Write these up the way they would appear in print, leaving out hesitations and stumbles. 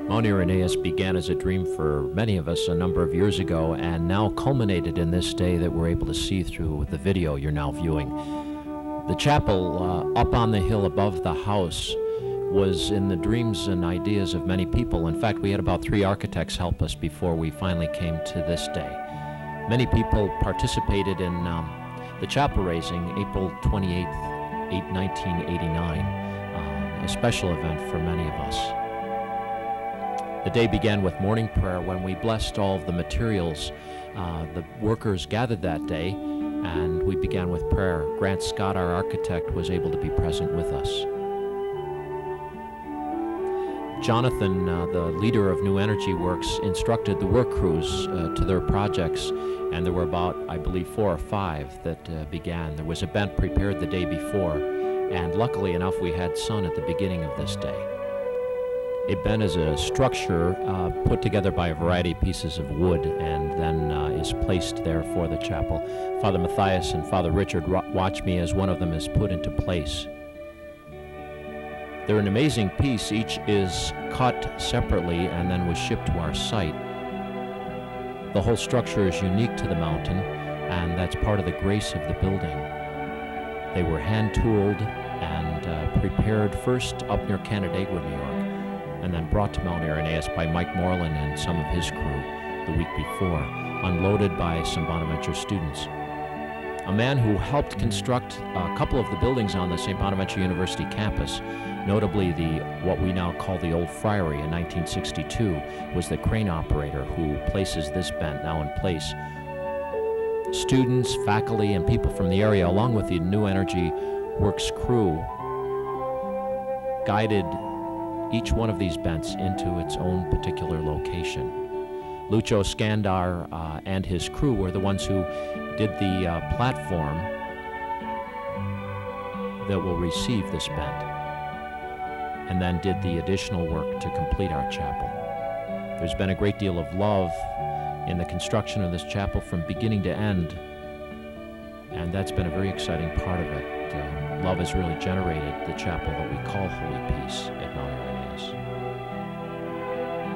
Mount Irenaeus began as a dream for many of us a number of years ago and now culminated in this day that we're able to see through the video you're now viewing. The chapel up on the hill above the house was in the dreams and ideas of many people. In fact, we had about 3 architects help us before we finally came to this day. Many people participated in the chapel raising April 28th, 1989, a special event for many of us. The day began with morning prayer when we blessed all of the materials. The workers gathered that day, and we began with prayer. Grant Scott, our architect, was able to be present with us. Jonathan, the leader of New Energy Works, instructed the work crews to their projects, and there were about, I believe, 4 or 5 that began. There was a bent prepared the day before, and luckily enough, we had sun at the beginning of this day. A bent is a structure put together by a variety of pieces of wood and then is placed there for the chapel. Father Matthias and Father Richard watch me as one of them is put into place. They're an amazing piece. Each is cut separately and then was shipped to our site. The whole structure is unique to the mountain, and that's part of the grace of the building. They were hand-tooled and prepared first up near Canandaigua, New York, and then brought to Mount Irenaeus by Mike Moreland and some of his crew the week before, unloaded by some Bonaventure students. A man who helped construct a couple of the buildings on the St. Bonaventure University campus, notably what we now call the Old Friary in 1962, was the crane operator who places this bent now in place. Students, faculty, and people from the area, along with the New Energy Works crew, guided each one of these bents into its own particular location. Lucio Scandar and his crew were the ones who did the platform that will receive this bent, and then did the additional work to complete our chapel. There's been a great deal of love in the construction of this chapel from beginning to end, and that's been a very exciting part of it. Love has really generated the chapel that we call Holy Peace at Mount Irenaeus.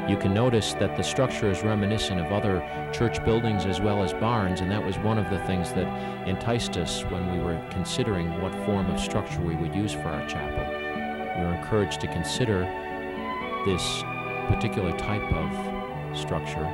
You can notice that the structure is reminiscent of other church buildings as well as barns, and that was one of the things that enticed us when we were considering what form of structure we would use for our chapel. We were encouraged to consider this particular type of structure